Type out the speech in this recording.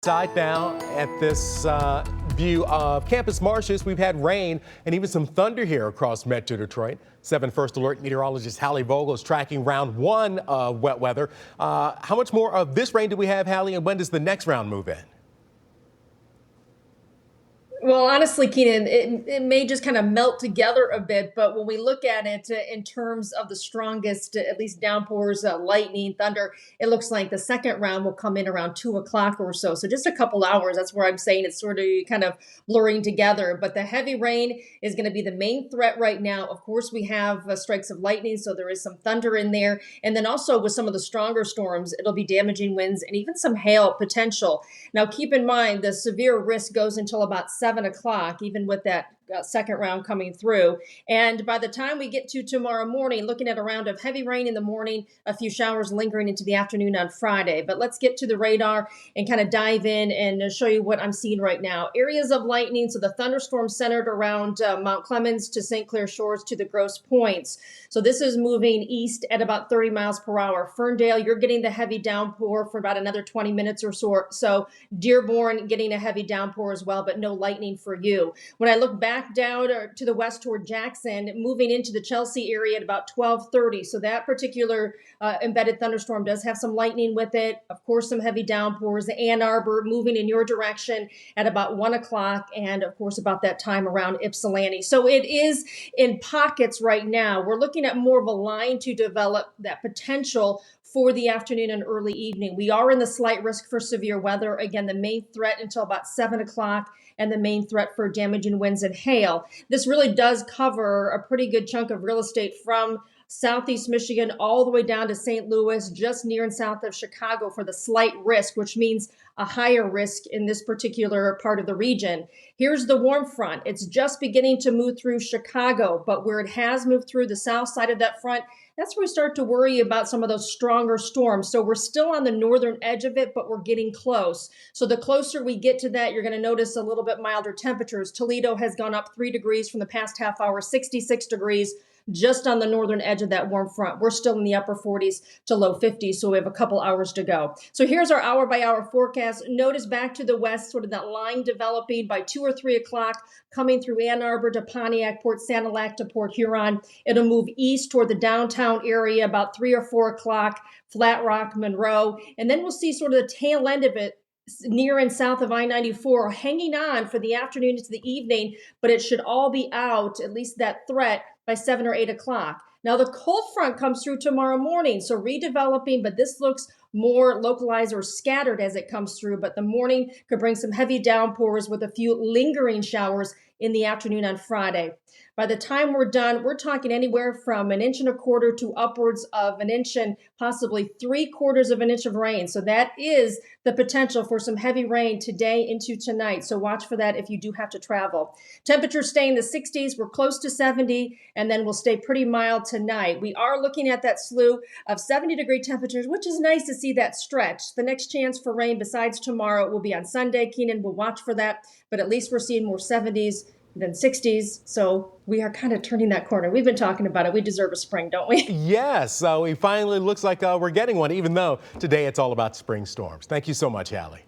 Side now at this view of Campus Martius. We've had rain and even some thunder here across Metro Detroit. 7 First Alert meteorologist Hallie Vogel is tracking round 1 of wet weather. How much more of this rain do we have, Hallie, and when does the next round move in? Well, honestly, Keenan, it may just kind of melt together a bit, but when we look at it in terms of the strongest, at least downpours, lightning, thunder, it looks like the second round will come in around 2 o'clock or so. So just a couple hours. That's where I'm saying it's sort of kind of blurring together. But the heavy rain is going to be the main threat right now. Of course, we have strikes of lightning, so there is some thunder in there. And then also with some of the stronger storms, it'll be damaging winds and even some hail potential. Now, keep in mind, the severe risk goes until about 7 o'clock, even with that second round coming through. And by the time we get to tomorrow morning, looking at a round of heavy rain in the morning, a few showers lingering into the afternoon on Friday. But let's get to the radar and kind of dive in and show you what I'm seeing right now. Areas of lightning, so the thunderstorm centered around Mount Clemens to St. Clair Shores to the Grosse Points. So this is moving east at about 30 miles per hour. Ferndale, you're getting the heavy downpour for about another 20 minutes or so. Dearborn getting a heavy downpour as well, but no lightning for you. When I look back down to the west toward Jackson, moving into the Chelsea area at about 12:30. So that particular embedded thunderstorm does have some lightning with it. Of course, some heavy downpours. Ann Arbor moving in your direction at about 1 o'clock. And of course, about that time around Ypsilanti. So it is in pockets right now. We're looking at more of a line to develop that potential for the afternoon and early evening. We are in the slight risk for severe weather. Again, the main threat until about 7 o'clock and the main threat for damaging winds and hail. This really does cover a pretty good chunk of real estate from Southeast Michigan all the way down to St. Louis, just near and south of Chicago for the slight risk, which means a higher risk in this particular part of the region. Here's the warm front. It's just beginning to move through Chicago, but where it has moved through the south side of that front, that's where we start to worry about some of those stronger storms. So we're still on the northern edge of it, but we're getting close. So the closer we get to that, you're going to notice a little bit milder temperatures. Toledo has gone up 3 degrees from the past half hour, 66 degrees. Just on the northern edge of that warm front. We're still in the upper 40s to low 50s, so we have a couple hours to go. So here's our hour-by-hour forecast. Notice back to the west, sort of that line developing by 2 or 3 o'clock, coming through Ann Arbor to Pontiac, Port Sanilac to Port Huron. It'll move east toward the downtown area about 3 or 4 o'clock, Flat Rock, Monroe, and then we'll see sort of the tail end of it near and south of I-94, hanging on for the afternoon into the evening, but it should all be out, at least that threat, by 7 or 8 o'clock. Now, the cold front comes through tomorrow morning, so redeveloping, but this looks more localized or scattered as it comes through, but the morning could bring some heavy downpours with a few lingering showers in the afternoon on Friday. By the time we're done, we're talking anywhere from 1.25 inches to upwards of 1 inch and possibly 3/4 of an inch of rain. So that is the potential for some heavy rain today into tonight. So watch for that if you do have to travel. Temperatures stay in the 60s. We're close to 70, and then we'll stay pretty mild tonight. We are looking at that slew of 70-degree temperatures, which is nice to see that stretch. The next chance for rain besides tomorrow will be on Sunday. Keenan will watch for that, but at least we're seeing more 70s than 60s. So we are kind of turning that corner. We've been talking about it. We deserve a spring, don't we? Yes, we finally looks like we're getting one, even though today it's all about spring storms. Thank you so much, Hallie.